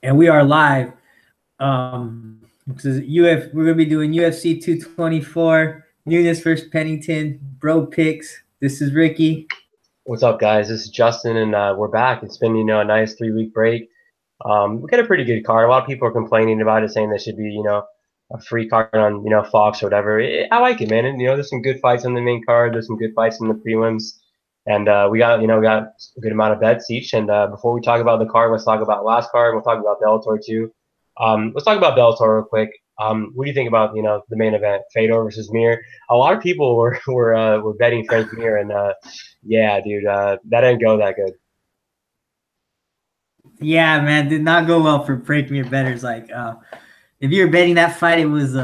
And we are live. We're gonna be doing UFC 224, Nunes versus Pennington, bro picks. This is Ricky. What's up, guys? This is Justin, and we're back. It's been, a nice 3-week break. We got a pretty good card. A lot of people are complaining about it, saying there should be, a free card on, Fox or whatever. I like it, man. And, there's some good fights on the main card. There's some good fights in the prelims. And we got a good amount of bets each. And before we talk about the card, let's talk about last card. We'll talk about Belfort too. Let's talk about Belfort real quick. What do you think about, the main event, Fedor versus Mir? A lot of people were betting Frank Mir, and yeah, dude, that didn't go that good. Yeah, man, did not go well for Frank Mir bettors. Like, if you were betting that fight, it was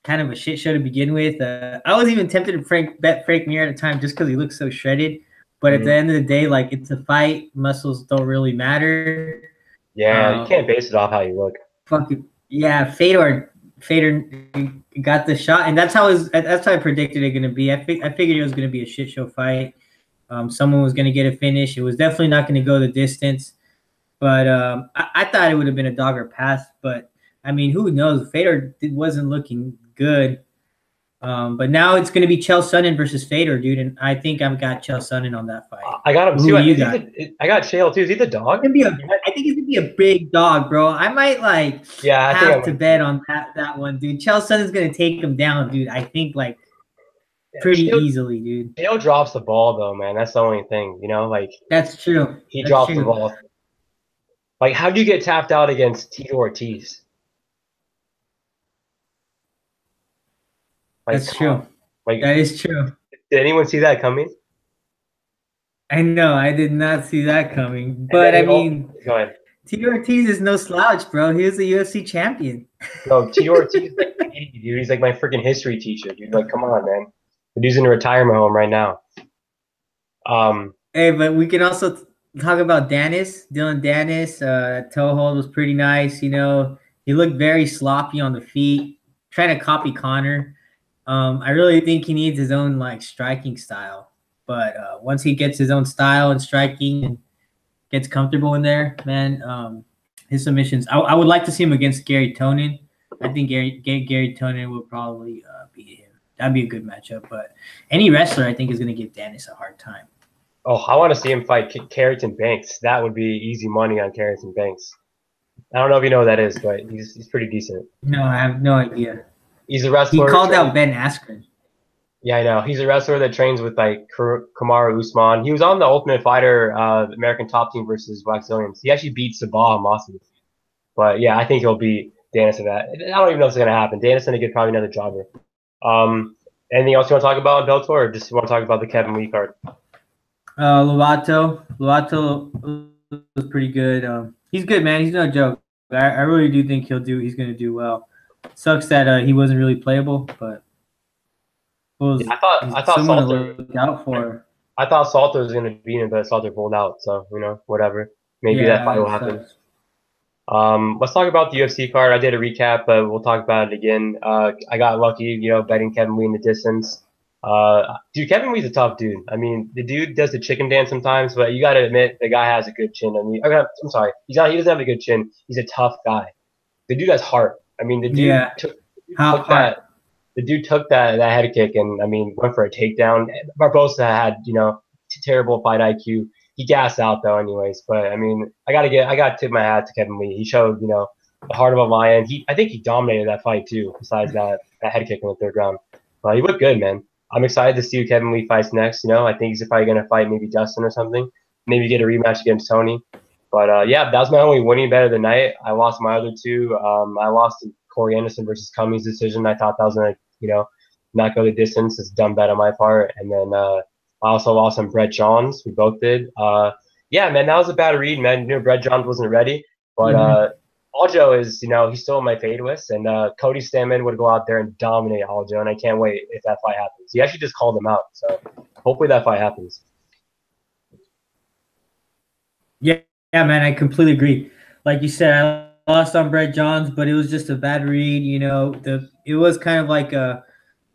kind of a shit show to begin with. I was even tempted to bet Frank Mir at the time just because he looks so shredded. But at the end of the day, like, it's a fight. Muscles don't really matter. Yeah, you can't base it off how you look. Fucking yeah, Fedor got the shot, and that's how I predicted it going to be. I figured it was going to be a shit show fight. Someone was going to get a finish. It was definitely not going to go the distance, but I thought it would have been a dog or pass. But I mean, who knows? Fedor wasn't looking good. But now it's going to be Chael Sonnen versus Fedor, dude, and I think I've got Chael Sonnen on that fight. I got him too. I got Chael too. Is he the dog? I think he's gonna be a big dog, bro. I might have to bet on that one, dude. Chael Sonnen's gonna take him down, dude. I think pretty easily, dude. Chael drops the ball though, man. That's the only thing, That's true. He drops the ball. Like, how do you get tapped out against Tito Ortiz? That's true. That is true. Did anyone see that coming? I know, I did not see that coming. But I mean, go ahead. Tito Ortiz is no slouch, bro. He was a UFC champion. No, Tito Ortiz is dude. He's like my freaking history teacher, dude. Like, come on, man. The dude's in a retirement home right now. Hey, but we can also talk about Dylan Dennis. Toe hold was pretty nice. He looked very sloppy on the feet, trying to copy Connor. I really think he needs his own striking style. But once he gets his own style and striking and gets comfortable in there, man, his submissions. I would like to see him against Gary Tonin. I think Gary Tonin will probably beat him. That'd be a good matchup. But any wrestler, I think, is going to give Dennis a hard time. Oh, I want to see him fight Carrington Banks. That would be easy money on Carrington Banks. I don't know if you know who that is, but he's pretty decent. No, I have no idea. He's a wrestler. He called out Ben Askren. Yeah, I know. He's a wrestler that trains with Kamaru Usman. He was on the Ultimate Fighter American Top Team versus Wax Williams. He actually beat Sabah Mossy. But yeah, I think he'll beat Dennis in that. I don't even know if it's gonna happen. Dennis gonna get probably another jobber. Anything else you want to talk about on Bellator, or just want to talk about the Kevin Lee card? Lovato was pretty good. He's good, man. He's no joke. I really do think he's gonna do well. Sucks that he wasn't really playable, but I thought someone Salter, to look out for. I thought Salter was gonna beat him, but Salter pulled out. So whatever. Maybe that fight will happen. Let's talk about the UFC card. I did a recap, but we'll talk about it again. I got lucky, betting Kevin Lee in the distance. Dude, Kevin Lee's a tough dude. I mean, the dude does the chicken dance sometimes, but you got to admit the guy has a good chin. I mean, I'm sorry, he doesn't have a good chin. He's a tough guy. The dude has heart. I mean, the dude took that head kick and, I mean, went for a takedown. Barbosa had, terrible fight IQ. He gassed out though, anyways. But I mean, I gotta tip my hat to Kevin Lee. He showed, the heart of a lion. I think he dominated that fight too. Besides that head kick in the third round, but he looked good, man. I'm excited to see who Kevin Lee fights next. I think he's probably gonna fight maybe Dustin or something. Maybe get a rematch against Tony. But yeah, that was my only winning bet of the night. I lost my other two. I lost to Corey Anderson versus Cummings decision. I thought that was gonna, not go the distance. It's a dumb bet on my part. And then I also lost on Brett Johns. We both did. Yeah, man, that was a bad read, man. Brett Johns wasn't ready. But Aljo is, he's still on my fade list. And Cody Stamann would go out there and dominate Aljo. And I can't wait if that fight happens. He actually just called him out. So hopefully that fight happens. Yeah, man, I completely agree. Like you said, I lost on Brett Johns, but it was just a bad read. It was kind of like a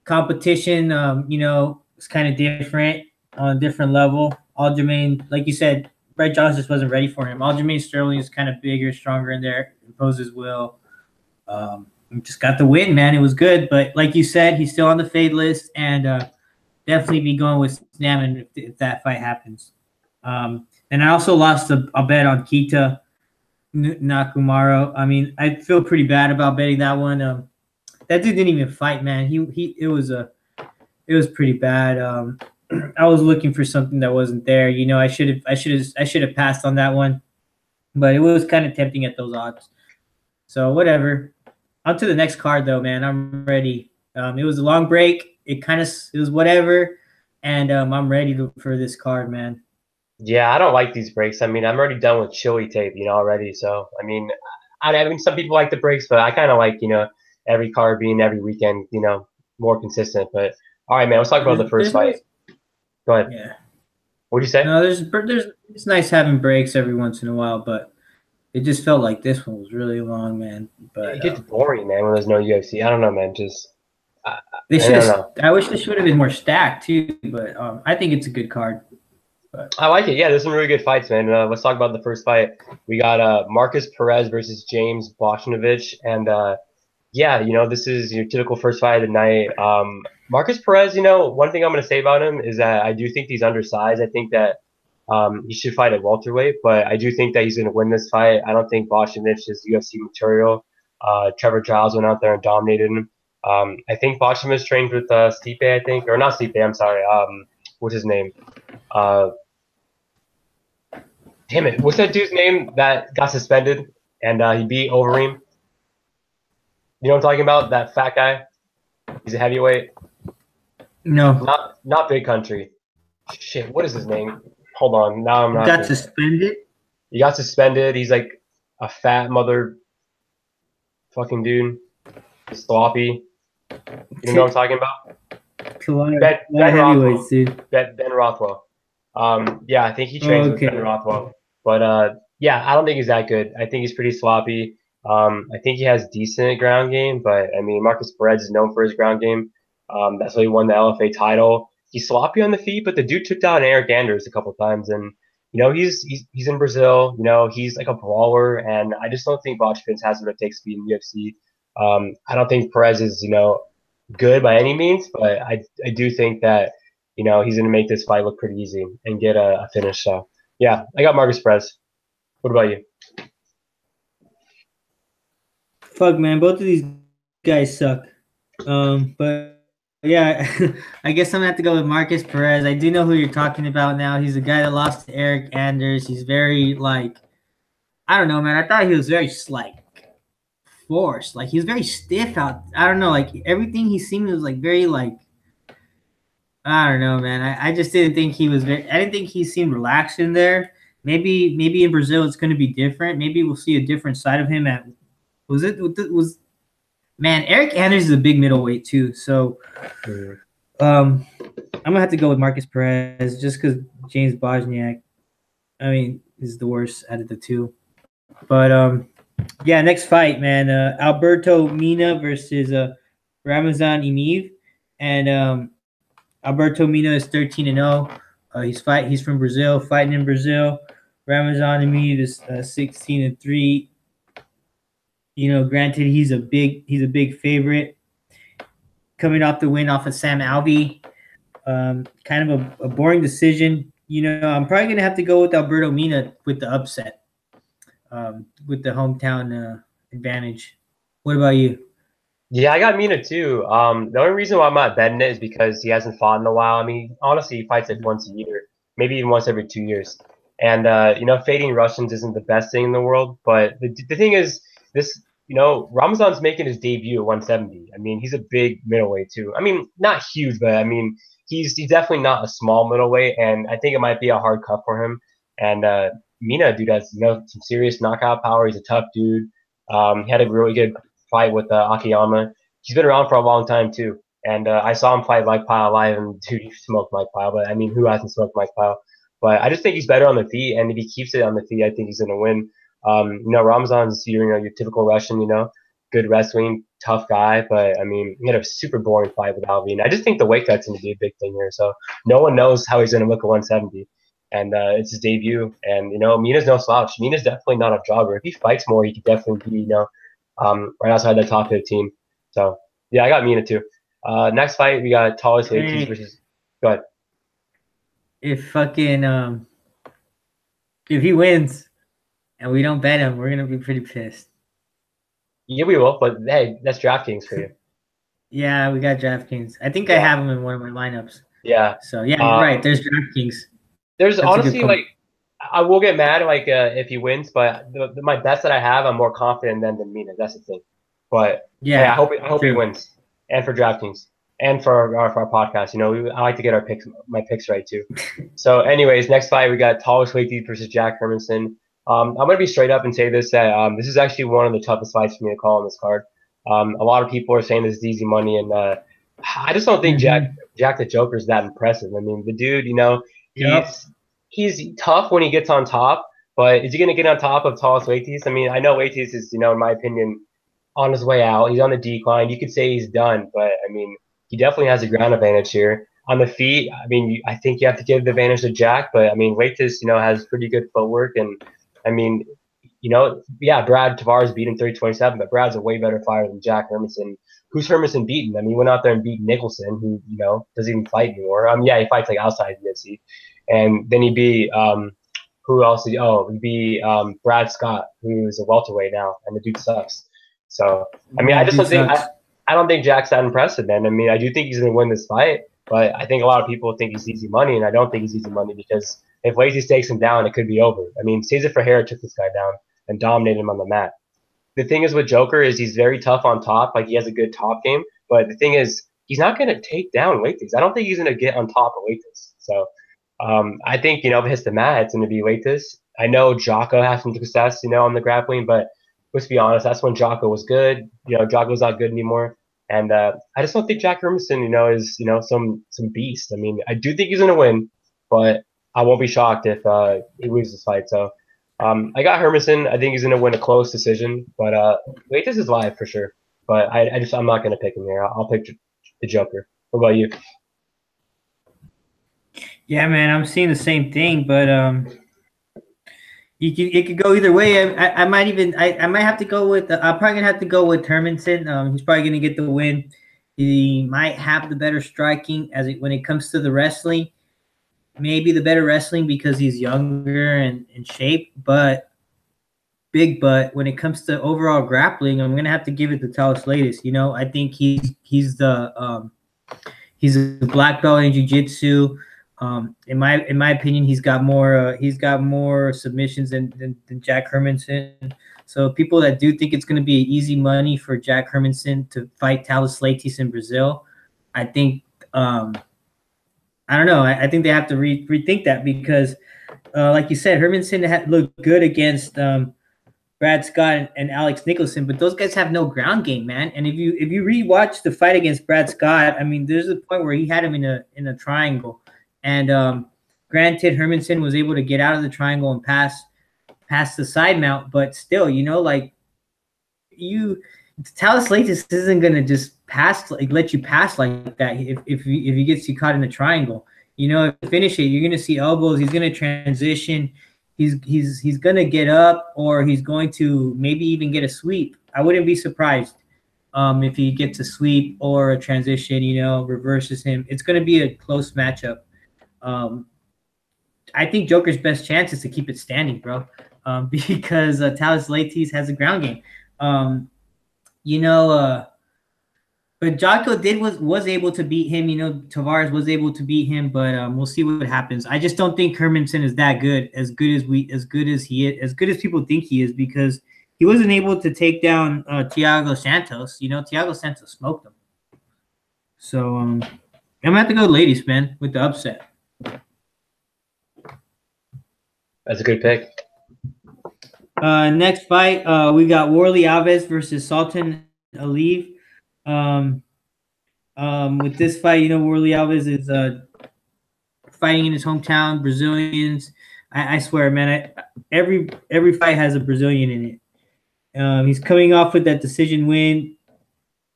competition. It's kind of different on a different level. Aljamain, like you said, Brett Johnson just wasn't ready for him. Aljamain Sterling is kind of bigger, stronger in there, imposes will. Just got the win, man. It was good, but like you said, he's still on the fade list, and definitely be going with Snaman if that fight happens. And I also lost a bet on Kita Nakamaro. I mean, I feel pretty bad about betting that one. That dude didn't even fight, man. It was pretty bad. I was looking for something that wasn't there. You know, I should have passed on that one, but it was kind of tempting at those odds. So whatever. On to the next card, though, man. I'm ready. It was a long break. It was whatever, and I'm ready for this card, man. Yeah, I don't like these breaks. I mean, I'm already done with chili tape, already. So, I mean, I mean, some people like the breaks, but I kind of like, every card being every weekend, more consistent. But all right, man, let's talk about the first fight. Go ahead. Yeah. What do you say? No, it's nice having breaks every once in a while, but it just felt like this one was really long, man. But it gets boring, man, when there's no UFC. I don't know, man. I wish this would have been more stacked too, but I think it's a good card. But I like it. Yeah, there's some really good fights, man. Let's talk about the first fight. We got Marcus Perez versus James Bochnovic, and yeah, this is your typical first fight of the night. Marcus Perez, one thing I'm going to say about him is that I do think he's undersized. I think that he should fight at welterweight, but I do think that he's going to win this fight. I don't think Bochnovic is UFC material. Trevor Giles went out there and dominated him. I think Bochnovic trained with Stipe, I think, or not Stipe. I'm sorry. What's his name? Damn it! What's that dude's name that got suspended and he beat Overeem? You know what I'm talking about? That fat guy. He's a heavyweight. No. Not Big Country. Shit, what is his name? Hold on. Now I'm not. Got suspended? He got suspended. He's like a fat mother fucking dude. Sloppy. You know what I'm talking about? Ben Rothwell. Dude. Ben Rothwell. Yeah, I think he trains with Ben Rothwell. But yeah, I don't think he's that good. I think he's pretty sloppy. I think he has decent ground game, but I mean, Marcus Perez is known for his ground game. That's why he won the LFA title. He's sloppy on the feet, but the dude took down Eric Anders a couple times, and he's in Brazil. He's like a brawler, and I just don't think Bochnovic has what it takes to be in the UFC. I don't think Perez is good by any means, but I do think that he's going to make this fight look pretty easy and get a finish. So yeah, I got Marcus Perez. What about you? Fuck, man, both of these guys suck. But yeah, I guess I'm gonna have to go with Marcus Perez. I do know who you're talking about now. He's the guy that lost to Eric Anders. He's very I don't know, man. I thought he was very forced. Like he was very stiff out. I don't know, like everything he seemed was very I don't know, man. I just didn't think he was I didn't think he seemed relaxed in there. Maybe in Brazil it's gonna be different. Maybe we'll see a different side of him at man, Eric Anders is a big middleweight too. So I'm gonna have to go with Marcus Perez just because James Bochnovic, I mean, is the worst out of the two. But yeah, next fight, man. Alberto Mina versus Ramazan Emeev. And Alberto Mina is 13-0. He's from Brazil, fighting in Brazil. Ramazan Emeev is 16-3. Granted, he's a big favorite, coming off the win off of Sam Alvey. Kind of a boring decision. I'm probably gonna have to go with Alberto Mina with the upset, with the hometown advantage. What about you? Yeah, I got Mina too. The only reason why I'm not betting it is because he hasn't fought in a while. I mean, honestly, he fights once a year, maybe even once every 2 years. And fading Russians isn't the best thing in the world. But the thing is, this, Ramazan's making his debut at 170. I mean, he's a big middleweight too. I mean, not huge, but I mean, he's definitely not a small middleweight, and I think it might be a hard cut for him. And Mina, dude, has some serious knockout power. He's a tough dude. He had a really good fight with Akiyama. He's been around for a long time too. And I saw him fight Mike Pyle live, and dude, he smoked Mike Pyle. But I mean, who hasn't smoked Mike Pyle? But I just think he's better on the feet, and if he keeps it on the feet, I think he's going to win. Ramazan's your typical Russian, good wrestling, tough guy, but I mean, he had a super boring fight with Albini. I just think the weight cut's going to be a big thing here, so no one knows how he's going to look at 170. and it's his debut. And Mina's no slouch. Mina's definitely not a jogger. If he fights more, he could definitely be right outside the top 15. So yeah, I got Mina too. Next fight we got Taurus Leites versus. Go ahead. If fucking if he wins and we don't bet him, we're gonna be pretty pissed. Yeah, we will. But hey, that's DraftKings for you. Yeah, we got DraftKings. I think I have him in one of my lineups. Yeah. So yeah, you're right. There's DraftKings. There's honestly like I will get mad if he wins, but my bets that I have, I'm more confident than Mina. That's the thing. But yeah, hey, I hope he wins, and for DraftKings, and for our podcast. I like to get my picks right too. So, anyways, next fight we got Taurus Leites versus Jack Hermansson. I'm gonna be straight up and say this that this is actually one of the toughest fights for me to call on this card. A lot of people are saying this is easy money, and I just don't think Jack the Joker is that impressive. I mean, the dude, he's tough when he gets on top, but is he going to get on top of Taurus Leites? I mean, I know Leites is, in my opinion, on his way out. He's on the decline. You could say he's done, but I mean, he definitely has a ground advantage here. On the feet, I mean, I think you have to give the advantage to Jack, but I mean, Leites, has pretty good footwork, and I mean, Brad Tavares beat him 30-27, but Brad's a way better fighter than Jack Hermansson. Who's Hermansson beaten? I mean, he went out there and beat Nicholson, who, doesn't even fight anymore. Yeah, he fights like outside the UFC. And then he'd be who else? He'd be Brad Scott, who's a welterweight now, and the dude sucks. So I mean, I just don't think I don't think Jack's that impressive, man. I mean, I do think he's going to win this fight, but I think a lot of people think he's easy money, and I don't think he's easy money because if Leites takes him down, it could be over. I mean, Cezar Ferreira took this guy down and dominated him on the mat. The thing is with Joker is he's very tough on top, like he has a good top game, but the thing is he's not going to take down Leites. I don't think he's going to get on top of Leites. So I think, if it hits the mat, it's going to be Leites. I know Jocko has some success, on the grappling, but let's be honest, that's when Jocko was good. Jocko's not good anymore. And I just don't think Jack Hermansson, is, some beast. I mean, I do think he's going to win, but I won't be shocked if he loses this fight. So I got Hermansson. I think he's going to win a close decision, but Leites is live for sure. But I'm not going to pick him here. I'll pick the Joker. What about you? Yeah, man, I'm seeing the same thing, but it could go either way. I might have to go with. I'm probably gonna have to go with Hermansson. He's probably gonna get the win. He might have the better striking when it comes to the wrestling. Maybe the better wrestling because he's younger and in shape, but when it comes to overall grappling, I'm gonna have to give it to Taurus Leites. I think he's a black belt in jiu-jitsu. In my opinion, he's got more submissions than Jack Hermansson. So people that do think it's going to be easy money for Jack Hermansson to fight Taurus Leites in Brazil, I think I don't know. I think they have to rethink that because, like you said, Hermansson looked good against Brad Scott and Alex Nicholson, but those guys have no ground game, man. And if you rewatch the fight against Brad Scott, I mean, there's a point where he had him in a triangle. And granted, Hermansson was able to get out of the triangle and pass the side mount, but still, Taurus Leites isn't gonna just let you pass like that if he gets you caught in the triangle. Finish it. You're gonna see elbows. He's gonna transition. He's gonna get up, or he's going to maybe even get a sweep. I wouldn't be surprised if he gets a sweep or a transition. Reverses him. It's gonna be a close matchup. I think Joker's best chance is to keep it standing, bro, because Taurus Leites has a ground game. But Jocko was able to beat him. Tavares was able to beat him, but we'll see what happens. I just don't think Hermansson is that good, as good as people think he is, because he wasn't able to take down Thiago Santos. Thiago Santos smoked him. So I'm gonna have to go Leites, man, with the upset. That's a good pick. Next fight, we got Alves versus Sultan Aliev. With this fight, Alves is fighting in his hometown. Brazilians, I swear, man, every fight has a Brazilian in it. He's coming off with that decision win.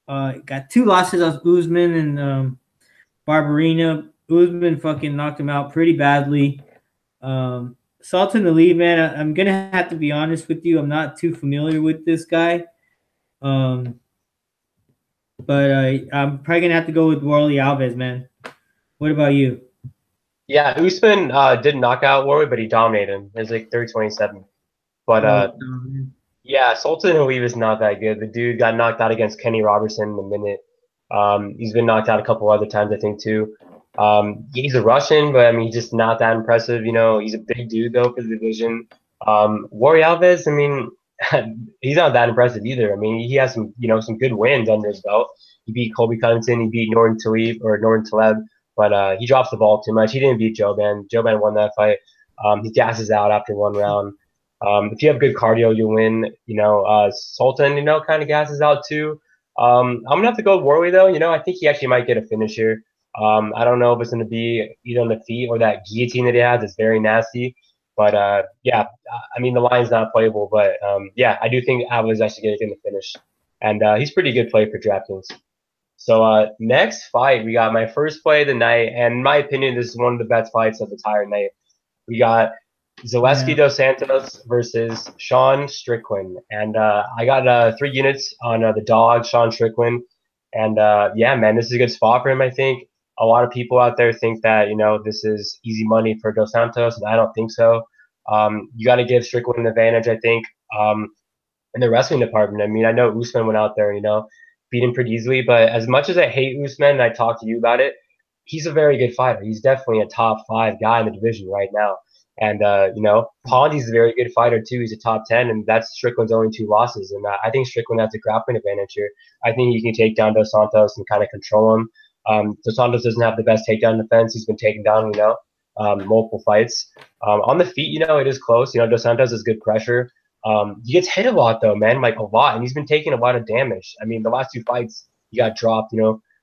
Got 2 losses off Usman and Barberena. Usman fucking knocked him out pretty badly. Sultan Ali, man, I'm gonna have to be honest with you. I'm not too familiar with this guy. Um, but I'm probably gonna have to go with Warley Alves, man. What about you? Yeah, Usman did knock out Warwick, but he dominated him. It was like 327. But Oh, yeah, Sultan Aliev is not that good. The dude got knocked out against Kenny Robertson in a minute. He's been knocked out a couple other times, I think, too. He's a Russian, but I mean, he's just not that impressive. You know, he's a big dude though for the division. Warrior Alves, I mean, he's not that impressive either. I mean, he has some, some good wins under his belt. He beat Colby Covington, he beat Norton Taleb, but he drops the ball too much. He didn't beat Joban. Joban won that fight. He gasses out after one round. If you have good cardio, you win. Sultan, kind of gasses out too. I'm gonna have to go with Warley though. I think he actually might get a finish here. I don't know if it's gonna be either on the feet or that guillotine that he has. It's very nasty. But yeah, I mean the line's not playable, but yeah, I do think Alves actually getting the finish, and he's pretty good play for DraftKings. So next fight, we got my first play of the night, and in my opinion, this is one of the best fights of the entire night. We got Zaleski yeah. dos Santos versus Sean Strickland. And I got 3 units on the dog, Sean Strickland. And yeah, man, this is a good spot for him, I think. A lot of people out there think that, this is easy money for Dos Santos, and I don't think so. You got to give Strickland an advantage, I think, in the wrestling department. I mean, I know Usman went out there, beat him pretty easily. But as much as I hate Usman, and I talked to you about it, he's a very good fighter. He's definitely a top 5 guy in the division right now. And, Pondi's a very good fighter, too. He's a top 10, and that's Strickland's only 2 losses. And I think Strickland has a grappling advantage here. I think he can take down Dos Santos and kind of control him. Dos Santos doesn't have the best takedown defense. He's been taken down, multiple fights. On the feet, it is close. Dos Santos has good pressure. He gets hit a lot, though, man, like a lot. And he's been taking a lot of damage. I mean, the last 2 fights, he got dropped,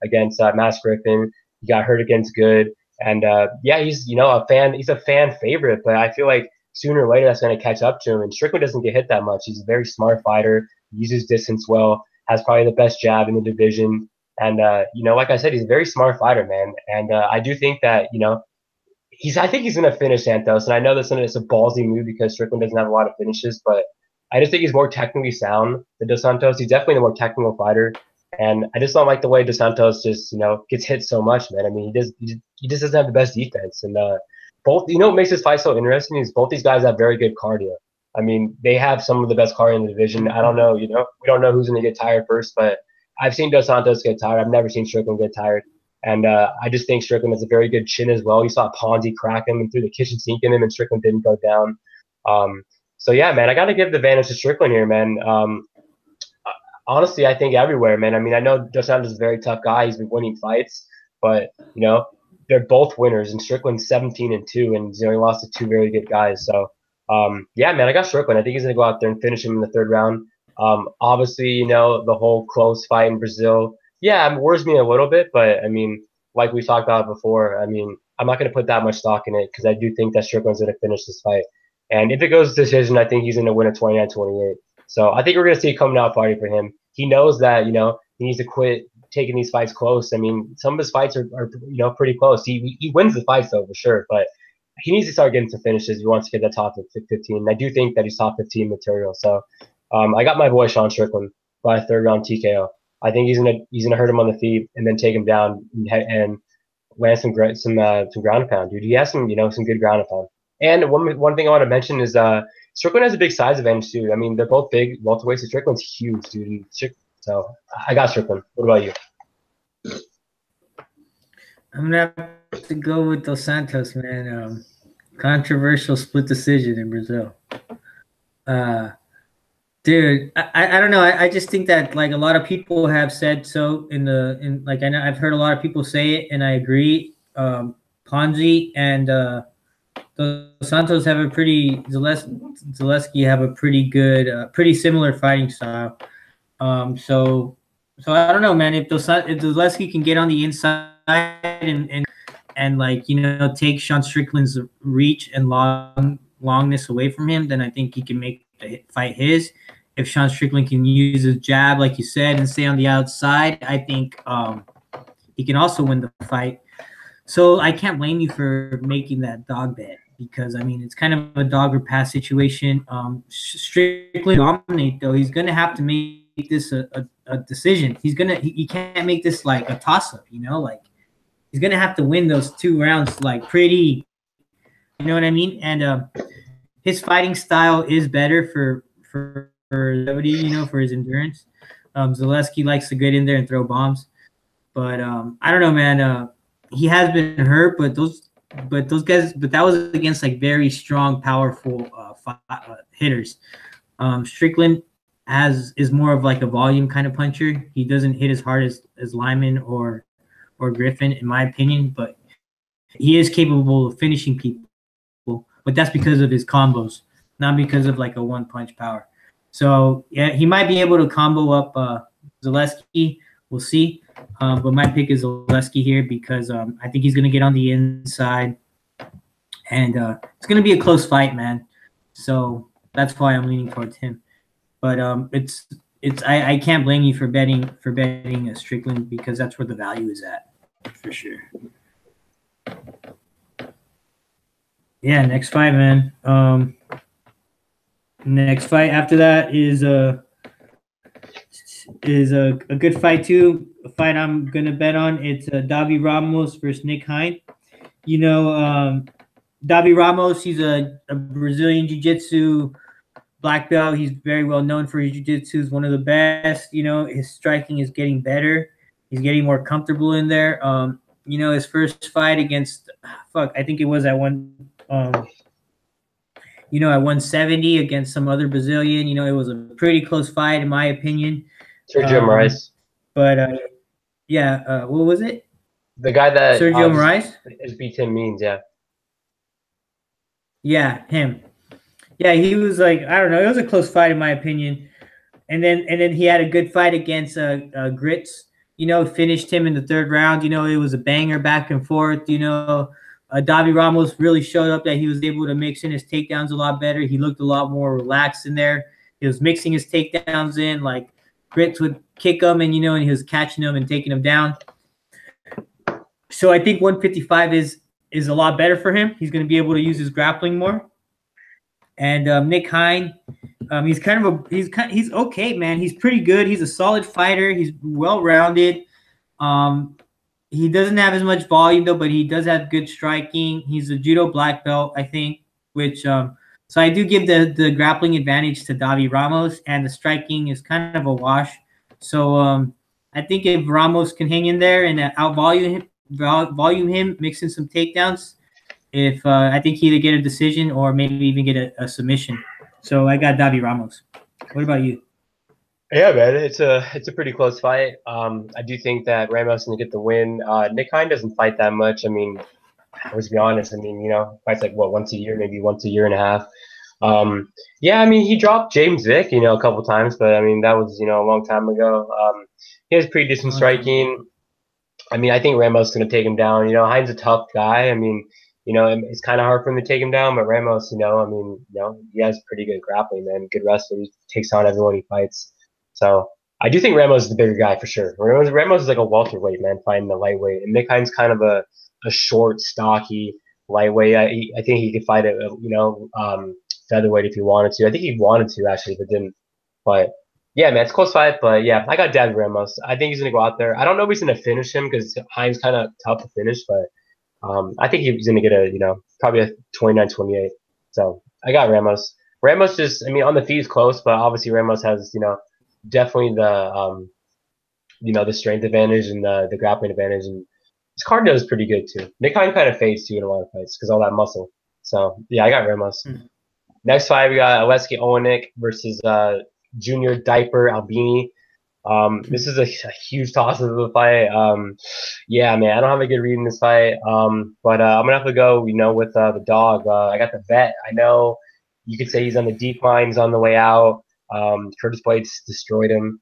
against Mass Griffin. He got hurt against Good. And yeah, he's a fan. He's a fan favorite, but I feel like sooner or later that's going to catch up to him. And Strickland doesn't get hit that much. He's a very smart fighter. Uses distance well. Has probably the best jab in the division. And like I said, he's a very smart fighter, man. And I do think that I think he's going to finish Santos. And I know that's it's a ballsy move because Strickland doesn't have a lot of finishes, but I just think he's more technically sound than Dos Santos. He's definitely the more technical fighter. And I just don't like the way Dos Santos just, gets hit so much, man. I mean, he just doesn't have the best defense. And both, what makes this fight so interesting is both these guys have very good cardio. I mean, they have some of the best cardio in the division. I don't know, we don't know who's going to get tired first, but I've seen Dos Santos get tired. I've never seen Strickland get tired. And I just think Strickland has a very good chin as well. You saw Ponzi crack him and threw the kitchen sink in him, and Strickland didn't go down. So yeah, man, I got to give the advantage to Strickland here, man. Honestly, I think everywhere, man. I mean, I know Dos Santos is a very tough guy. He's been winning fights, but they're both winners. And Strickland's 17-2, and he's only lost to 2 very good guys. So, yeah, man, I got Strickland. I think he's gonna go out there and finish him in the 3rd round. Obviously, the whole close fight in Brazil, yeah, it worries me a little bit. But I mean, like we talked about before, I mean, I'm not gonna put that much stock in it because I do think that Strickland's gonna finish this fight. And if it goes to decision, I think he's gonna win a 29-28. So I think we're going to see a coming out party for him. He knows that, he needs to quit taking these fights close. I mean, some of his fights are pretty close. He wins the fights, though, for sure. But he needs to start getting some finishes if he wants to get that top 15. And I do think that he's top 15 material. So I got my boy Sean Strickland by a 3rd round TKO. I think he's gonna hurt him on the feet and then take him down and land some ground and pound, dude. He has some good ground and pound. And one thing I want to mention is Strickland has a big size advantage too. I mean, they're both big welterweights. So Strickland's huge, dude. So I got Strickland. What about you? I'm gonna have to go with Dos Santos, man. Controversial split decision in Brazil. Dude, I don't know. I just think that like a lot of people have said so I know I've heard a lot of people say it, and I agree. Ponzi and Dos Santos have a pretty Zaleski have a pretty good, pretty similar fighting style. So I don't know, man. If Zaleski can get on the inside and like take Sean Strickland's reach and longness away from him, then I think he can make the fight his. If Sean Strickland can use his jab, like you said, and stay on the outside, I think he can also win the fight. So I can't blame you for making that dog bet. because I mean it's kind of a dog or pass situation. Strickland dominate though. He's gonna have to make this a decision. He can't make this like a toss up. You know, like he's gonna have to win those 2 rounds like pretty. You know what I mean? And his fighting style is better for levity, you know, for his endurance. Zaleski likes to get in there and throw bombs, but I don't know, man. He has been hurt, but those guys, but that was against like very strong, powerful hitters. Strickland is more of like a volume kind of puncher. He doesn't hit as hard as Lyman or Griffin, in my opinion, but he is capable of finishing people. But that's because of his combos, not because of like a one punch power. So yeah, he might be able to combo up Zaleski. We'll see. But my pick is Zaleski here because I think he's gonna get on the inside, and it's gonna be a close fight, man. So that's why I'm leaning towards him. But I can't blame you for betting a Strickland because that's where the value is at for sure. Yeah, next fight, man. Next fight after that is a good fight too. A fight I'm gonna bet on. It's Davi Ramos versus Nick Hein. You know, Davi Ramos, he's a Brazilian jiu-jitsu black belt. He's very well known for his jiu-jitsu. He's one of the best. You know, his striking is getting better. He's getting more comfortable in there. You know, his first fight against I think it was at at 170 against some other Brazilian. You know, it was a pretty close fight in my opinion. Sergio Moraes. But what was it? The guy that Sergio Moraes beat Tim Means, yeah. Yeah, him. Yeah, he was like, I don't know, it was a close fight in my opinion. And then he had a good fight against Grits. You know, finished him in the 3rd round. You know, it was a banger back and forth. You know, Davi Ramos really showed up that he was able to mix in his takedowns a lot better. He looked a lot more relaxed in there. He was mixing his takedowns in, like Grits would kick him, and and he was catching them and taking them down. So I think 155 is a lot better for him. He's going to be able to use his grappling more. And Nick Hein, he's okay, man. He's pretty good. He's a solid fighter. He's well-rounded. He doesn't have as much volume though, but he does have good striking. He's a judo black belt, I think, which so I do give the grappling advantage to Davi Ramos, and the striking is kind of a wash. So I think if Ramos can hang in there and volume him, mix in some takedowns, I think he either get a decision or maybe even get a submission. So I got Davi Ramos. What about you? Yeah, man, it's a pretty close fight. I do think that Ramos is gonna get the win. Nick Hein doesn't fight that much. I mean, let's be honest. I mean, fights like once a year, maybe once a year and a half. Yeah, I mean, he dropped James Vick, a couple times, but I mean that was a long time ago. He has pretty decent striking. I mean, I think Ramos is gonna take him down. Hein's a tough guy. I mean, it's kind of hard for him to take him down, but Ramos, I mean, he has pretty good grappling, man. Good wrestler. He takes on everyone he fights. So I do think Ramos is the bigger guy for sure. Ramos is like a welterweight, man, fighting the lightweight. And Nick Hein's kind of a short, stocky lightweight. I think he could fight at, featherweight if he wanted to. I think he wanted to, actually, but didn't. But, yeah, man, it's a close fight. But, yeah, I got Davi Ramos. I think he's going to go out there. I don't know if he's going to finish him because Hein's kind of tough to finish, but I think he's going to get probably a 29-28. So I got Ramos. Ramos just, I mean, on the feet is close, but obviously Ramos has, definitely the the strength advantage and the grappling advantage, and his cardio is pretty good too. Nick Hein kind of fades too in a lot of fights because all that muscle. So yeah, I got Ramos. Next fight we got Oliynyk versus Junior Diaper Albini. This is a huge toss of the fight. Yeah, man, I don't have a good read in this fight. But I'm gonna have to go, with the dog. I got the vet. I know you could say he's on the decline. He's on the way out. Curtis Blades destroyed him.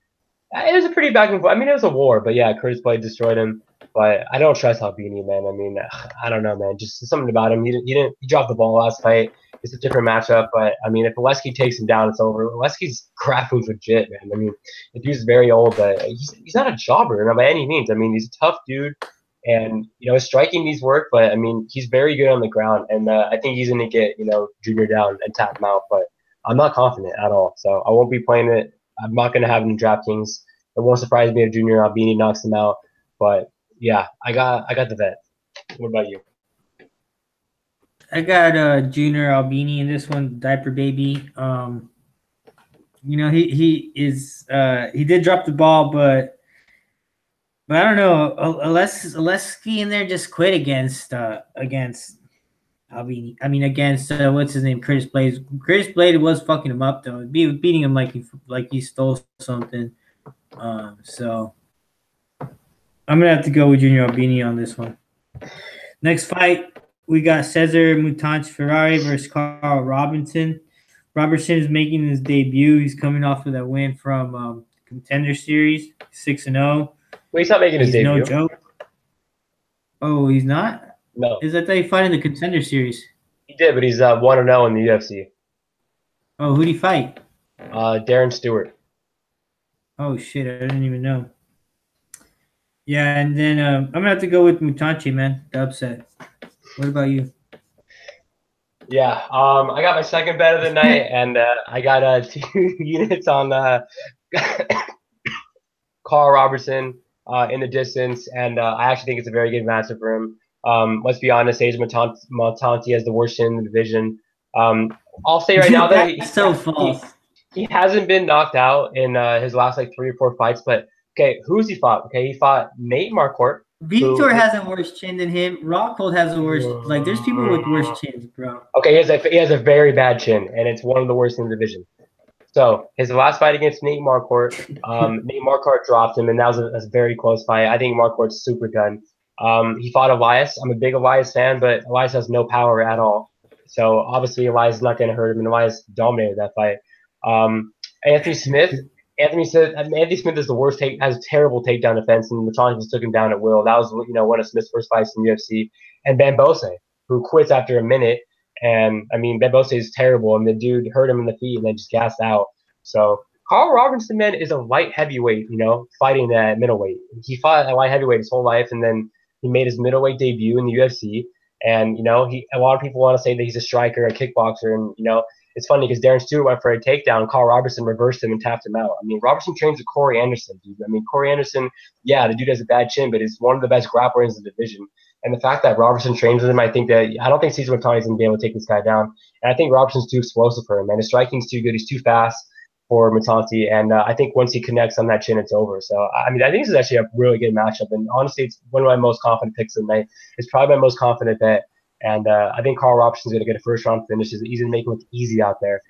It was a pretty back and forth. I mean, it was a war, but yeah, Curtis Blades destroyed him. But I don't trust Albini, man. I mean, I don't know, man. Just something about him. He dropped the ball last fight. It's a different matchup, but I mean, if Oliynyk takes him down, it's over. Oliyny's grappling legit, man. I mean, he's very old, but he's not a jobber by any means. I mean, he's a tough dude. And his striking needs work, but I mean, he's very good on the ground, and I think he's gonna get Junior down and tap him out. But I'm not confident at all, so I won't be playing it. I'm not gonna have him in DraftKings. It won't surprise me if Junior Albini knocks him out. But yeah, I got the vet. What about you? I got Junior Albini in this one, diaper baby. He is he did drop the ball, but I don't know. Oleski in there just quit against Albini. I mean against what's his name, Curtis Blades. Curtis Blade was fucking him up though, beating him like he stole something. So I'm gonna have to go with Junior Albini on this one. Next fight. We got Cezar Ferreira versus Carl Robertson. Robertson is making his debut. He's coming off of that win from Contender Series, 6-0. Well, he's not making his debut. No joke. Oh, he's not? No. Is that he fought in the Contender Series? He did, but he's 1-0 in the UFC. Oh, who'd he fight? Darren Stewart. Oh, shit. I didn't even know. Yeah, and then I'm going to have to go with Mutanchi, man. The upset. What about you? Yeah, I got my second bet of the night, and I got 2 units on Carl Robertson in the distance, and I actually think it's a very good matchup for him. Let's be honest, Cezar Mutanchi has the worst chin in the division. I'll say right now that that's so false. He hasn't been knocked out in his last 3 or 4 fights, but okay, who's he fought? Okay, he fought Nate Marquardt. Vitor has a worse chin than him. Rockhold has a worse. There's people with worse chins, bro. Okay, he has a very bad chin, and it's one of the worst in the division. So his last fight against Nate Marquardt, Nate Marquardt dropped him, and that was a very close fight. I think Marquardt's super done. He fought Elias. I'm a big Elias fan, but Elias has no power at all. So obviously Elias is not going to hurt him, and Elias dominated that fight. Anthony Smith is the worst has terrible takedown defense, and Mutanchi just took him down at will. That was one of Smith's first fights in the UFC. And Ben Bose, who quits after a minute, and I mean Ben Bose is terrible, and the dude hurt him in the feet and then just gassed out. So Carl Robertson, man, is a light heavyweight, fighting at middleweight. He fought at light heavyweight his whole life, and then he made his middleweight debut in the UFC. And a lot of people want to say that he's a striker, a kickboxer, and it's funny because Darren Stewart went for a takedown. Carl Robertson reversed him and tapped him out. I mean, Robertson trains with Corey Anderson, dude. I mean, Corey Anderson, yeah, the dude has a bad chin, but he's one of the best grapplers in the division. And the fact that Robertson trains with him, I don't think Cezar Mutanchi's going to be able to take this guy down. And I think Robertson's too explosive for him, and his striking's too good. He's too fast for Mutanchi. And I think once he connects on that chin, it's over. So, I mean, I think this is actually a really good matchup. And honestly, it's one of my most confident picks of the night. It's probably my most confident bet. And I think Carl Robertson's going to get a first-round finish. He's going to make it look easy out there.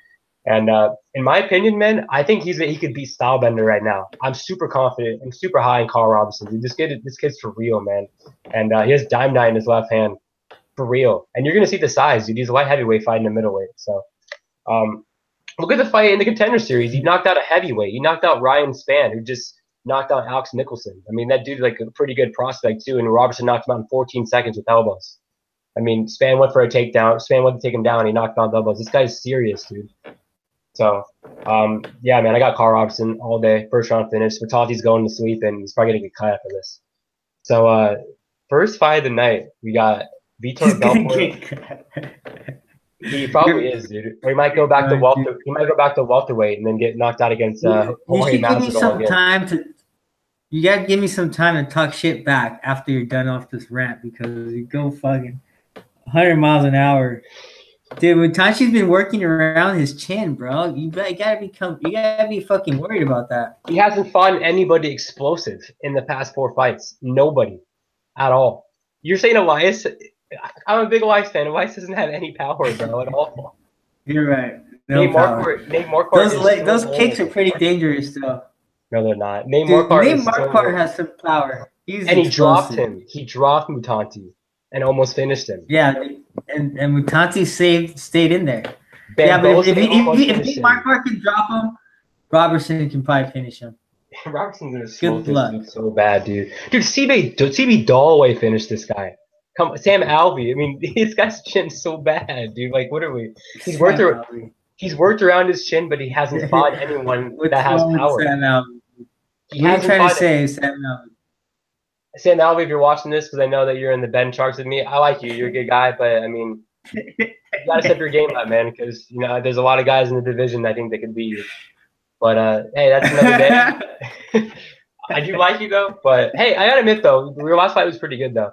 And in my opinion, man, I think he could beat Stylebender right now. I'm super confident. I'm super high in Carl Robertson. Dude, this kid's for real, man. And he has dime in his left hand, for real. And you're gonna see the size, dude. He's a light heavyweight fighting a middleweight. So, look at the fight in the Contender Series. He knocked out a heavyweight. He knocked out Ryan Spann, who just knocked out Alex Nicholson. I mean, that dude's like a pretty good prospect too. And Robertson knocked him out in 14 seconds with elbows. I mean, Spann went for a takedown. Spann went to take him down. And he knocked out elbows. This guy's serious, dude. So, yeah, man, I got Carl Robertson all day. First round finish. Mutanchi's going to sleep, and he's probably going to get cut after this. So, first fight of the night, we got Vitor Belfort. He probably is, dude. Or he might go back to welterweight and then get knocked out against Jorge Masvidal again. You got to give me some time to talk shit back after you're done off this rant, because you go fucking 100 miles an hour. Dude, Mutanchi's been working around his chin, bro. You gotta be fucking worried about that. He hasn't fought anybody explosive in the past 4 fights. Nobody, at all. You're saying Elias? I'm a big Elias fan. Elias doesn't have any power, bro, at all. You're right. Nate Marquardt. Those kicks are pretty dangerous, though. No, they're not. Nate Marquardt has some power. He dropped him. He dropped Mutanchi and almost finished him. Yeah, and Mutanchi stayed in there. Yeah, but if Marquardt can drop him, Robertson can probably finish him. Robertson's gonna smoke this dude so bad, dude. Dude, CB Dalloway finished this guy. Sam Alvey. I mean, this guy's chin's so bad, dude. Like, what are we? He's worked around his chin, but he hasn't fought anyone that has power. Sam Alvey? What are you trying to say, Sam Alvey? Sam Alvey, if you're watching this, because I know that you're in the Ben Sharks with me, I like you. You're a good guy, but I mean, you got to step your game up, man, because there's a lot of guys in the division I think that could beat you. But hey, that's another day. I do like you though, but hey, I gotta admit though, your last fight was pretty good though.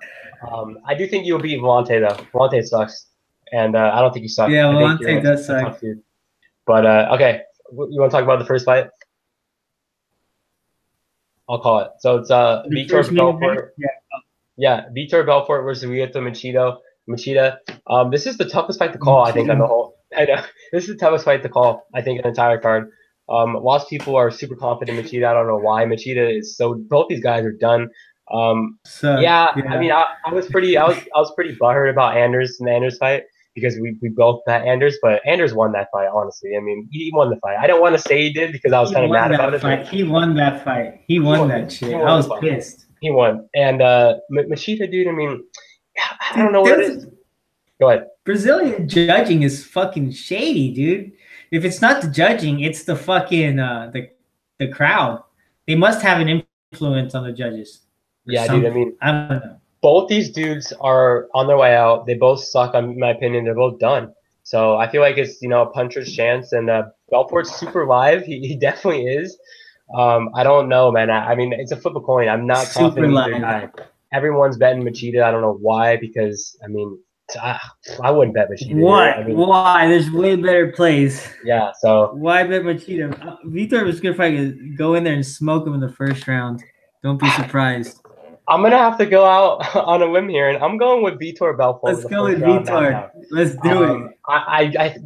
I do think you'll beat Volante though. Volante sucks, and I don't think you suck. Yeah, I think you're Volante does a suck. tough dude. But okay, you want to talk about the first fight? I'll call it. So it's Vitor Belfort. Yeah, Vitor Belfort versus Machida. This is the toughest fight to call, I think, on the whole. I know this is the toughest fight to call, I think, in the entire card. Lots of people are super confident in Machida. I don't know why. Machida is so. Both these guys are done. Yeah, I mean, I was pretty butthurt about Anders and the Anders fight because we both bet Anders, but Anders won that fight. Honestly, I mean, he won the fight. I don't want to say he did because I was kind of mad about it. He won that fight. He won that shit. I was pissed. He won, and Machida, dude. I mean, I don't know what it is. Go ahead. Brazilian judging is fucking shady, dude. If it's not the judging, it's the fucking the crowd. They must have an influence on the judges. Yeah, dude. I mean, I don't know. Both these dudes are on their way out. They both suck, in my opinion. They're both done. So I feel like it's a puncher's chance. And Belfort's super live. He definitely is. I don't know, man. I mean, it's a flip a coin. I'm not confident either guy. Everyone's betting Machida. I don't know why, because I mean, I wouldn't bet Machida. What? I mean, why? There's way better plays. Yeah. So why bet Machida? Vitor was gonna probably go in there and smoke him in the first round. Don't be surprised. I'm gonna have to go out on a limb here, and I'm going with Vitor Belfort. Let's go with Vitor. Let's do it.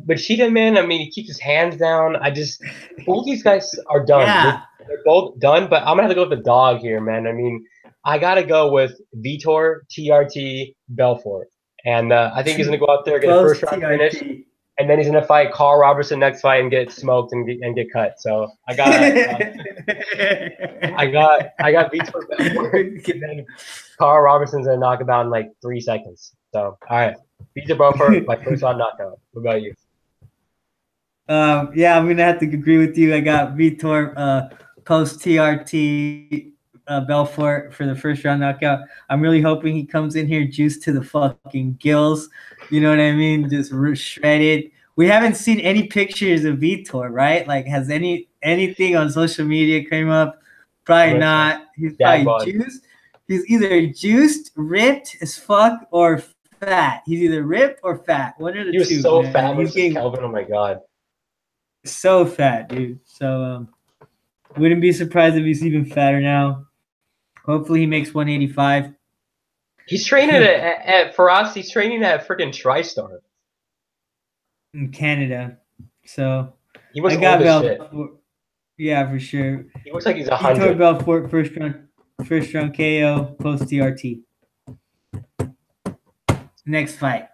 Machida, man. I mean, he keeps his hands down. Both these guys are done. Yeah. They're both done, but I'm gonna have to go with the dog here, man. I mean, I gotta go with Vitor TRT Belfort, and I think he's gonna go out there get a first round finish, and then he's gonna fight Carl Robertson next fight and get smoked and get cut. So I got Vitor Belfort, and then Carl Robertson's gonna knock him out in like 3 seconds. So all right, Vitor Belfort, my first round knockout. What about you? Yeah, I'm gonna have to agree with you. I got Vitor post TRT Belfort for the first round knockout. I'm really hoping he comes in here juiced to the fucking gills. You know what I mean? Just shredded. We haven't seen any pictures of Vitor, right? Like, has anything on social media came up? Probably not. He's probably juiced. He's either juiced, ripped as fuck, or fat. He's either ripped or fat. One of the two. He was so fat with Kelvin. Oh my god. So fat, dude. So wouldn't be surprised if he's even fatter now. Hopefully he makes 185. He's training for us. He's training at freaking TriStar in Canada. So he was old as shit. Yeah, for sure. He looks like he's 100. Vitor Belfort first round KO post TRT. Next fight,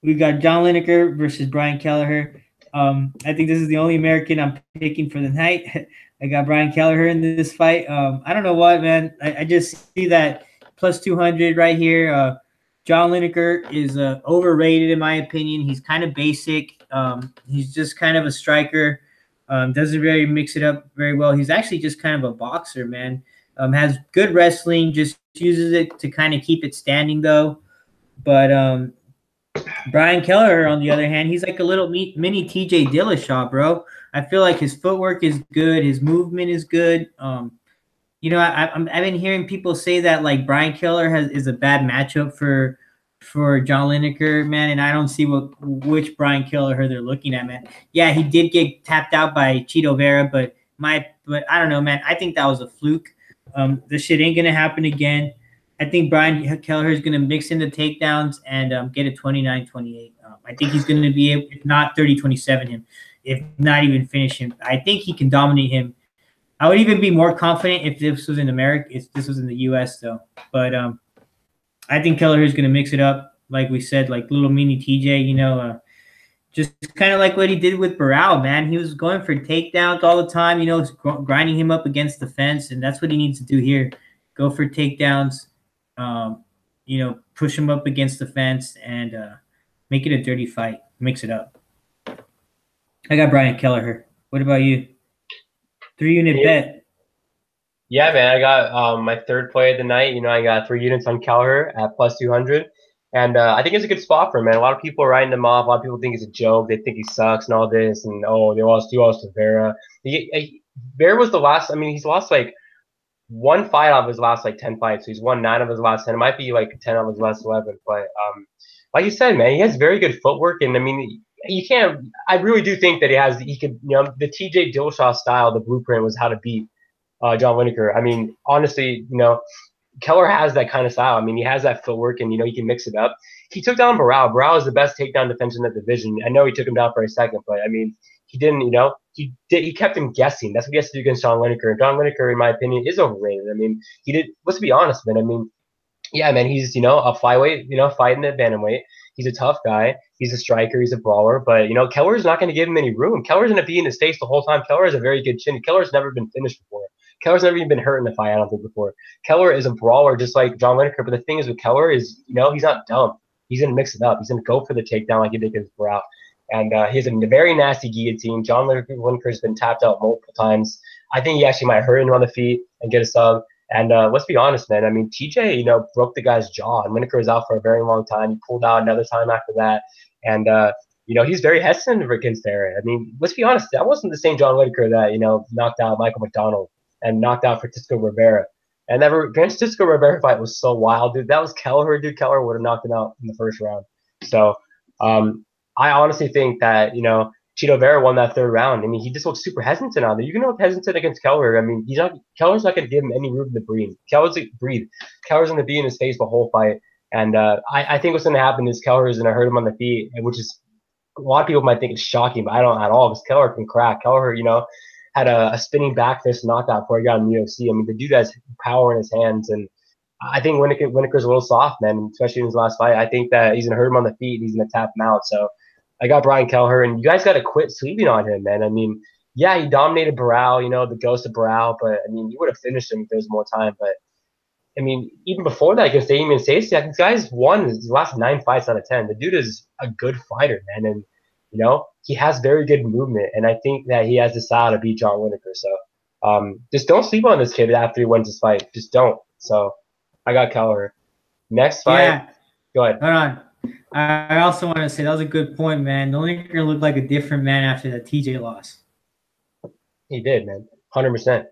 we got John Lineker versus Brian Kelleher. I think this is the only American I'm picking for the night. I got Brian Kelleher in this fight. I don't know what, man. I just see that plus 200 right here. John Lineker is overrated in my opinion. He's kind of basic. He's just kind of a striker. Doesn't really mix it up very well. He's actually just kind of a boxer, man. Has good wrestling, just uses it to kind of keep it standing though. But Brian Kelleher, on the other hand, he's like a little mini TJ Dillashaw, bro. I feel like his footwork is good. His movement is good. I've been hearing people say that like Brian Kelleher is a bad matchup for John Lineker, man, and I don't see which Brian Kelleher they're looking at, man. Yeah, he did get tapped out by Chito Vera, but I don't know, man. I think that was a fluke. This shit ain't gonna happen again. I think Brian Kelleher is gonna mix in the takedowns and get a 29-28. I think he's gonna be able, if not 30-27 him, if not even finish him. I think he can dominate him. I would even be more confident if this was in America, if this was in the U.S. though. But I think Kelleher is going to mix it up, like we said, like little mini TJ. Just kind of like what he did with Barao, man. He was going for takedowns all the time, grinding him up against the fence, and that's what he needs to do here. Go for takedowns, push him up against the fence, and make it a dirty fight. Mix it up. I got Brian Kelleher. What about you? 3-unit bet. Yeah, man, I got my third play of the night. I got 3 units on Kelleher at plus 200. And I think it's a good spot for him, man. A lot of people are writing him off. A lot of people think it's a joke. They think he sucks and all this. And, oh, you lost to Vera. Vera was the last. I mean, he's lost like one fight out of his last like 10 fights. So he's won 9 of his last 10. It might be like 10 of his last 11. But like you said, man, he has very good footwork. And, I mean, you can't – I really do think that he could – the TJ Dillashaw style, the blueprint was how to beat John Lineker. I mean, honestly, Kelleher has that kind of style. I mean, he has that footwork, and he can mix it up. He took down Barao. Barao is the best takedown defense in that division. I know he took him down for a second, but I mean, he didn't. He kept him guessing. That's what he has to do against John Lineker. And John Lineker, in my opinion, is overrated. I mean, he did. Let's be honest, man. I mean, yeah, man, he's a flyweight, fighting the bantamweight. He's a tough guy. He's a striker. He's a brawler. But Kelleher's not going to give him any room. Kelleher's going to be in his face the whole time. Kelleher has a very good chin. Kelleher's never been finished before. Kelleher's never even been hurt in a fight, I don't think, before. Kelleher is a brawler just like John Lineker. But the thing is with Kelleher is, he's not dumb. He's going to mix it up. He's going to go for the takedown like he did against Barao. And he has a very nasty guillotine. John Lineker's been tapped out multiple times. I think he actually might hurt him on the feet and get a sub. And let's be honest, man. I mean, TJ, broke the guy's jaw. And Lineker was out for a very long time. He pulled out another time after that. And, he's very hesitant against Ferreira. I mean, let's be honest. That wasn't the same John Lineker that, knocked out Michael McDonald and knocked out Francisco Rivera. And that Francisco Rivera fight was so wild, dude. That was Kelleher, dude. Kelleher would have knocked him out in the first round. So I honestly think that, Chito Vera won that third round. I mean, he just looked super hesitant on there. You can look hesitant against Kelleher. I mean, Keller's not going to give him any room to breathe. Keller's going to be in his face the whole fight. And I think what's going to happen is Kelleher is going to hurt him on the feet, which is a lot of people might think it's shocking, but I don't at all because Kelleher can crack. Kelleher, had a spinning back fist knockout before he got in the UFC. I mean, the dude has power in his hands, and I think Lineker's a little soft, man, especially in his last fight. I think that he's going to hurt him on the feet and he's going to tap him out. So I got Brian Kelleher, and you guys got to quit sleeping on him, man. I mean, yeah, he dominated Barao, the ghost of Barao, but, I mean, you would have finished him if there was more time. But, I mean, even before that against Damien Stacey, this guy's won his last 9 fights out of 10. The dude is a good fighter, man, and he has very good movement, and I think that he has the style to beat John Lineker. So just don't sleep on this kid after he wins his fight. Just don't. So I got Kelleher. Next fight. Yeah. Go ahead. Hold on. I also want to say that was a good point, man. Lineker looked like a different man after that TJ loss. He did, man. 100%.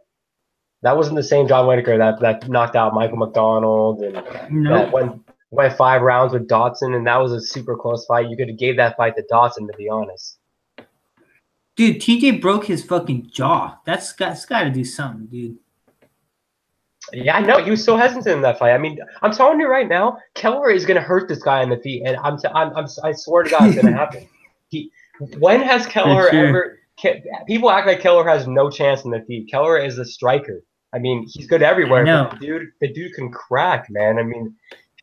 That wasn't the same John Lineker that knocked out Michael McDonald and that went 5 rounds with Dotson, and that was a super close fight. You could have gave that fight to Dotson, to be honest. Dude, TJ broke his fucking jaw. That's got to do something, dude. Yeah, I know. He was so hesitant in that fight. I mean, I'm telling you right now, Kelleher is going to hurt this guy in the feet, and I swear to God, it's going to happen. When has Kelleher ever? People act like Kelleher has no chance in the feet. Kelleher is a striker. I mean, he's good everywhere. But the dude can crack, man. I mean,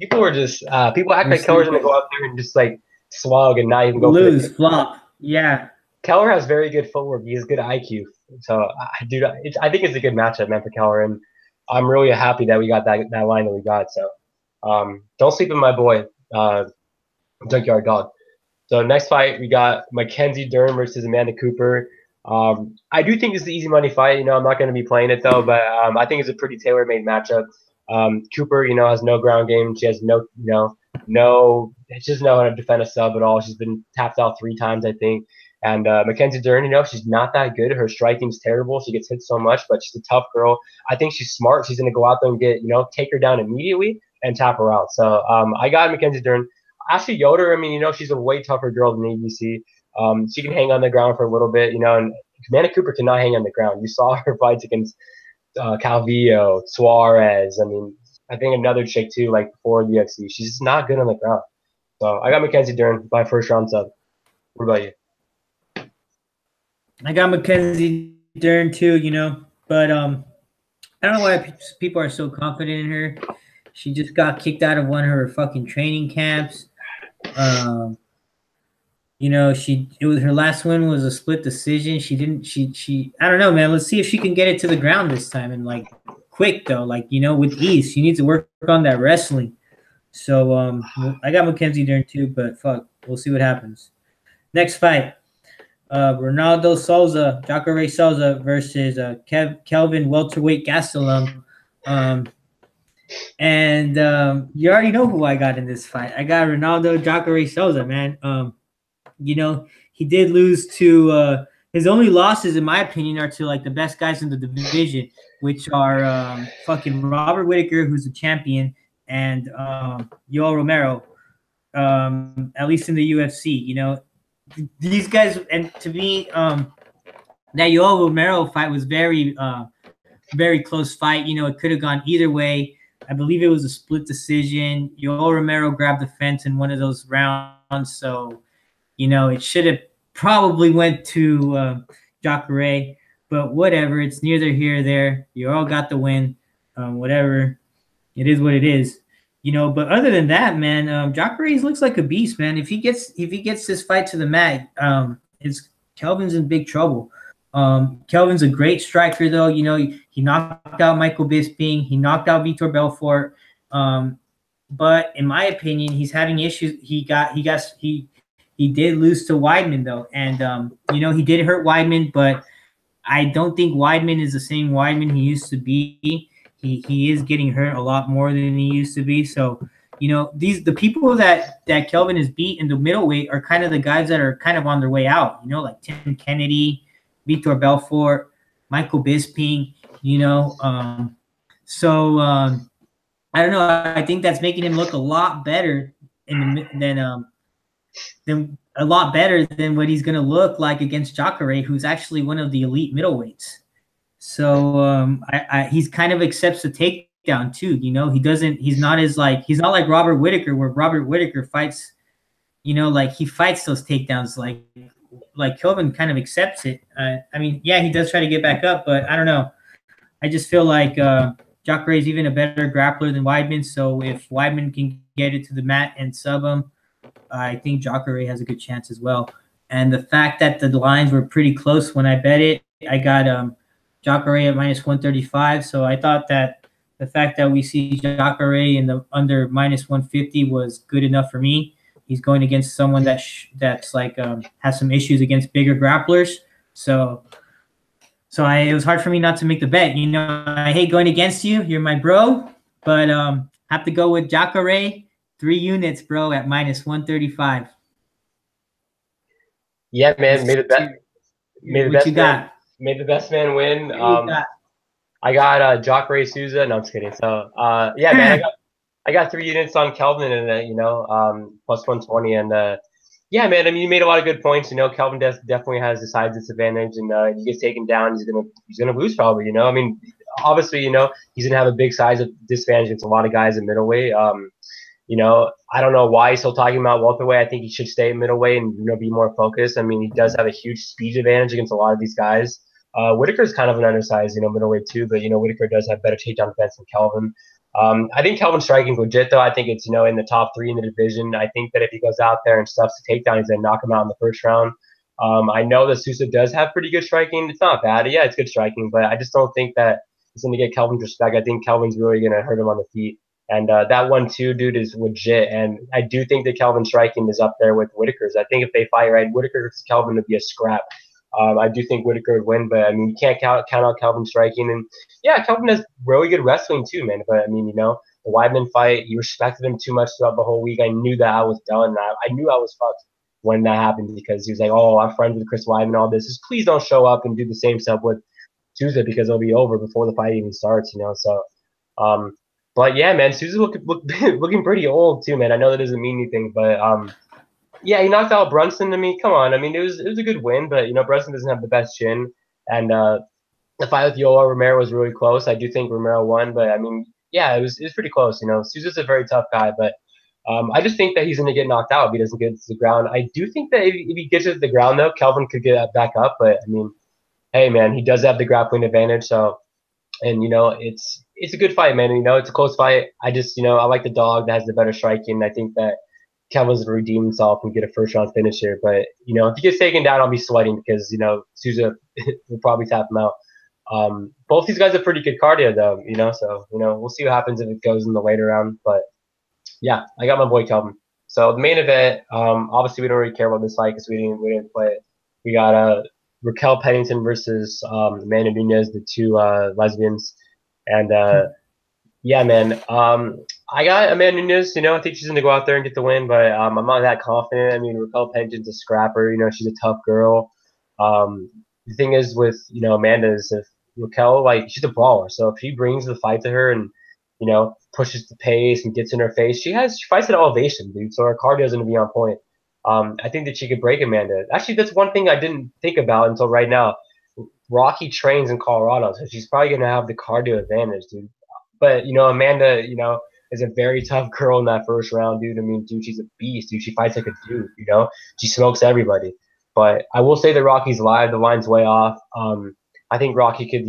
people are just people act like Keller's going to go out there and just like slug and not even go lose, flop. Yeah. Kelleher has very good footwork. He has good IQ. So, dude, I think it's a good matchup, man, for Kelleher. And I'm really happy that we got that line that we got. So don't sleep in my boy, Junkyard Dog. So next fight, we got Mackenzie Dern versus Amanda Cooper. I do think this is an easy money fight. I'm not going to be playing it, though, but I think it's a pretty tailor-made matchup. Cooper, has no ground game. She has she doesn't know how to defend a sub at all. She's been tapped out 3 times, I think. And Mackenzie Dern, she's not that good. Her striking's terrible. She gets hit so much, but she's a tough girl. I think she's smart. She's going to go out there and get, take her down immediately and tap her out. So I got Mackenzie Dern. Ashley Yoder, I mean, she's a way tougher girl than ABC. She can hang on the ground for a little bit, and Amanda Cooper cannot hang on the ground. You saw her fights against Calvillo, Suarez. I mean, I think another chick too, like before the UFC. She's just not good on the ground. So I got Mackenzie Dern by first round sub. What about you? I got Mackenzie Dern too, but I don't know why people are so confident in her. She just got kicked out of one of her fucking training camps. Her last win was a split decision. She I don't know, man. Let's see if she can get it to the ground this time and like quick though, like with ease. She needs to work on that wrestling. So I got Mackenzie Dern too, but fuck, we'll see what happens. Next fight. Ronaldo Souza, Jacare Souza versus Kelvin welterweight Gastelum. You already know who I got in this fight. I got Ronaldo Jacare Souza, man. He did lose to his only losses, in my opinion, are to like the best guys in the division, which are fucking Robert Whittaker, who's a champion, and Yoel Romero, at least in the UFC. These guys, and to me, that Yoel Romero fight was very close fight. It could have gone either way. I believe it was a split decision. Yoel Romero grabbed the fence in one of those rounds, so it should have probably went to Jacare, but whatever. It's neither here or there. You all got the win. Whatever. It is what it is. But other than that, man, Jacare looks like a beast, man. If he gets this fight to the mat, it's Kelvin's in big trouble. Kelvin's a great striker, though. He knocked out Michael Bisping. He knocked out Vitor Belfort. But in my opinion, he's having issues. He did lose to Weidman, though. And, he did hurt Weidman, but I don't think Weidman is the same Weidman he used to be. He is getting hurt a lot more than he used to be. So, the people that Kelvin has beat in the middleweight are kind of the guys that are kind of on their way out, like Tim Kennedy, Vitor Belfort, Michael Bisping, So I don't know. I think that's making him look a lot better than a lot better than what he's going to look like against Jacare, who's actually one of the elite middleweights. So he's kind of accepts the takedown too. He's not like Robert Whittaker, where Robert Whittaker fights, he fights those takedowns like Kelvin kind of accepts it. He does try to get back up, but I don't know. I just feel like Jacare is even a better grappler than Weidman. So if Weidman can get it to the mat and sub him, I think Jacare has a good chance as well. And the fact that the lines were pretty close when I bet it, I got Jacare at -135. So I thought that the fact that we see Jacare in the under -150 was good enough for me. He's going against someone that's like has some issues against bigger grapplers. So it was hard for me not to make the bet. I hate going against you. You're my bro, but have to go with Jacare. 3 units, bro, at -135. Yeah, man, made the best man win. I got Jacare Souza. No, I'm just kidding. So yeah, man, I got 3 units on Kelvin and plus 120. And yeah, man, you made a lot of good points. Kelvin definitely has the size disadvantage, and he gets taken down, he's gonna lose probably. Obviously, he's gonna have a big size disadvantage against a lot of guys in middleweight. I don't know why he's still talking about welterweight. I think he should stay at middleweight and be more focused. He does have a huge speed advantage against a lot of these guys. Whittaker's kind of an undersized, middleweight too, but Whittaker does have better takedown defense than Kelvin. I think Kelvin's striking legit though. I think it's in the top 3 in the division. I think that if he goes out there and stuffs the takedown, he's gonna knock him out in the first round. I know that Souza does have pretty good striking. It's not bad. Yeah, it's good striking, but I just don't think that it's gonna get Kelvin's respect. I think Kelvin's really gonna hurt him on the feet. And that 1-2 dude is legit. And I do think that Kelvin's striking is up there with Whittaker's. I think if they fight right, Whittaker versus Kelvin would be a scrap. I do think Whittaker would win, but you can't count out Kelvin striking. And yeah, Kelvin has really good wrestling too, man. But the Weidman fight, you respected him too much throughout the whole week. I knew that I was done. I knew I was fucked when that happened, because he was like, "Oh, I'm friends with Chris Weidman, all this. Just please don't show up and do the same stuff with Souza, because it'll be over before the fight even starts." So, but yeah, man, Souza's looking pretty old too, man. I know that doesn't mean anything, but yeah, he knocked out Brunson. Come on. It was a good win, but Brunson doesn't have the best chin, and the fight with Yoel Romero was really close. I do think Romero won, but yeah, it was pretty close. Souza's a very tough guy, but I just think that he's going to get knocked out if he doesn't get to the ground. I do think that if he gets to the ground though, Kelvin could get back up, but hey, man, he does have the grappling advantage, so. And it's a good fight, man. It's a close fight. I just I like the dog that has the better striking. I think that Kelvin's gonna redeem himself and get a first round finish here. But if he gets taken down, I'll be sweating, because Souza will probably tap him out. Both these guys have pretty good cardio though. So we'll see what happens if it goes in the later round. But yeah, I got my boy Kelvin. So the main event, obviously we don't really care about this fight because we didn't play it. We got Raquel Pennington versus Amanda Nunes, the two lesbians, and yeah, man. I got Amanda Nunes. I think she's gonna go out there and get the win, but I'm not that confident. I mean, Raquel Pennington's a scrapper. She's a tough girl. The thing is with Amanda is if Raquel, like, she's a brawler, so if she brings the fight to her and pushes the pace and gets in her face, she fights at elevation, dude. So her cardio is gonna be on point. I think that she could break Amanda. Actually, that's one thing I didn't think about until right now. Rocky trains in Colorado, so she's probably gonna have the cardio advantage, dude. But Amanda, is a very tough girl in that first round, dude. I mean, dude, she's a beast, dude. She fights like a dude, She smokes everybody. But I will say that Rocky's live. The line's way off. I think Rocky could,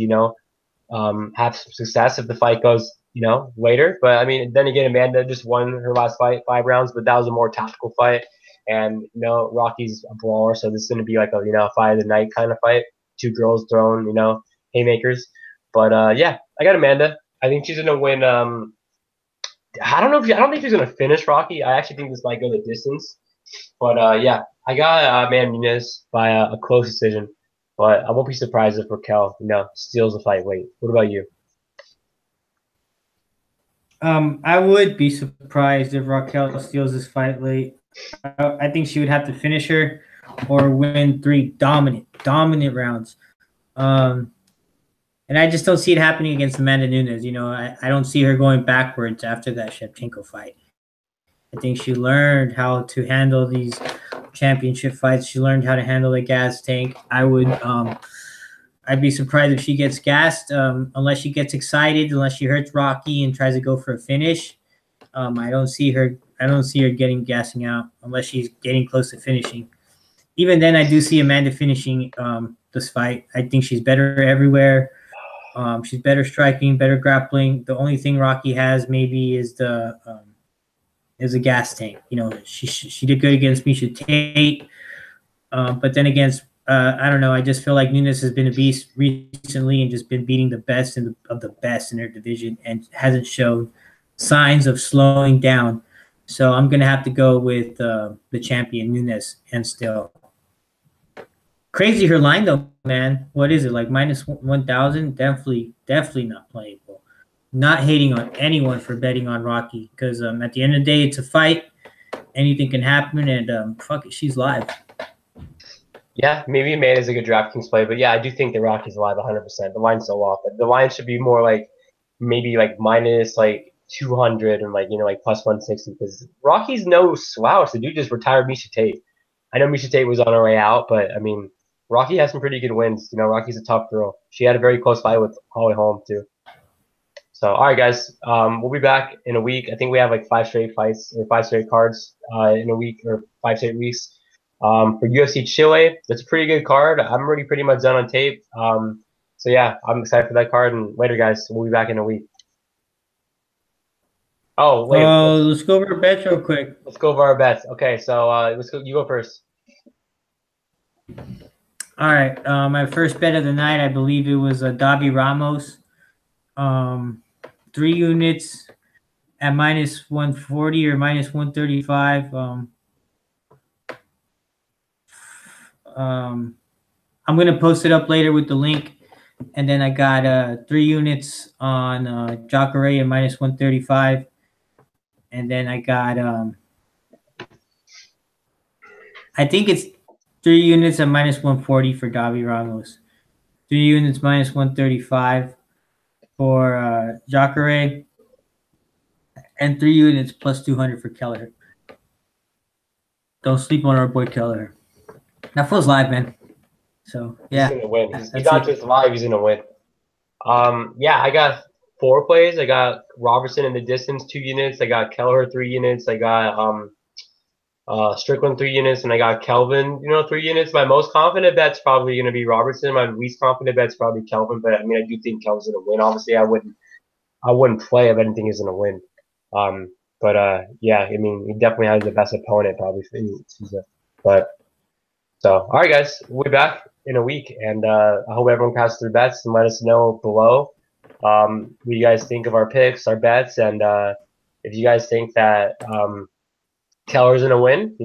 have some success if the fight goes, later. But I mean, then again, Amanda just won her last fight, 5 rounds, but that was a more tactical fight. And Rocky's a brawler, so this is gonna be like a fight of the night kind of fight. Two girls throwing haymakers. But yeah, I got Amanda. I think she's gonna win. I don't think she's gonna finish Rocky. I actually think this might go the distance. But yeah, I got Amanda Nunes by a close decision. But I won't be surprised if Raquel, steals the fight late. What about you? I would be surprised if Raquel steals this fight late. I think she would have to finish her or win 3 dominant rounds. And I just don't see it happening against Amanda Nunes. I don't see her going backwards after that Shevchenko fight. I think she learned how to handle these championship fights. She learned how to handle the gas tank. I'd be surprised if she gets gassed, unless she gets excited, unless she hurts Rocky and tries to go for a finish. I don't see her getting gassing out unless she's getting close to finishing. Even then, I do see Amanda finishing this fight. I think she's better everywhere. She's better striking, better grappling. The only thing Rocky has maybe is a gas tank. She did good against Miesha Tate, but then against I don't know. I just feel like Nunes has been a beast recently and just been beating the best of the best in her division and hasn't shown signs of slowing down. So I'm gonna have to go with the champion Nunes and still. Crazy her line though, man. What is it, like minus 1,000? Definitely not playable. Not hating on anyone for betting on Rocky because at the end of the day, it's a fight. Anything can happen, and fuck it, she's live. Yeah, maybe Amanda's a good DraftKings play, but yeah, I do think that Rocky's alive 100%. The line's so off. The line should be more like maybe like minus like 200 and like plus 160 because Rocky's no slouch. The dude just retired Miesha Tate. I know Miesha Tate was on her way out, but I mean, Rocky has some pretty good wins. Rocky's a tough girl. She had a very close fight with Holly Holm too. So, all right, guys, we'll be back in a week. I think we have like 5 straight fights or 5 straight cards in a week or 5 straight weeks. For UFC Chile, that's a pretty good card. I'm already pretty much done on tape. So yeah, I'm excited for that card. And later, guys, we'll be back in a week. Oh, wait. Let's go over our bets real quick. Let's go over our bets. Okay, so let's go. You go first. All right. My first bet of the night, I believe it was Davi Ramos. 3 units at minus 140 or minus 135. I'm going to post it up later with the link. And then I got 3 units on Jacare at minus 135. And then I got, I think it's 3 units at minus 140 for Davi Ramos. 3 units minus 135 for Jacare. And 3 units plus 200 for Kelleher. Don't sleep on our boy Kelleher. That feels live, man. So yeah, he's gonna win. He's not just live; he's gonna win. Yeah, I got 4 plays. I got Robertson in the distance, 2 units. I got Kelleher 3 units. I got Strickland 3 units, and I got Kelvin 3 units. My most confident bet's probably gonna be Robertson. My least confident bet's probably Kelvin. But I mean, I do think Kelvin's gonna win. Obviously, I wouldn't play if I didn't think he's gonna win. But yeah, I mean, he definitely has the best opponent probably for Souza. But so, all right, guys, we'll be back in a week, and I hope everyone casts their bets and let us know below what you guys think of our picks, our bets, and if you guys think that Kelleher's gonna win,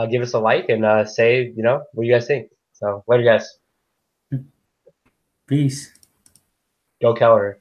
give us a like and say, what you guys think. So later, guys. Peace. Go Kelleher.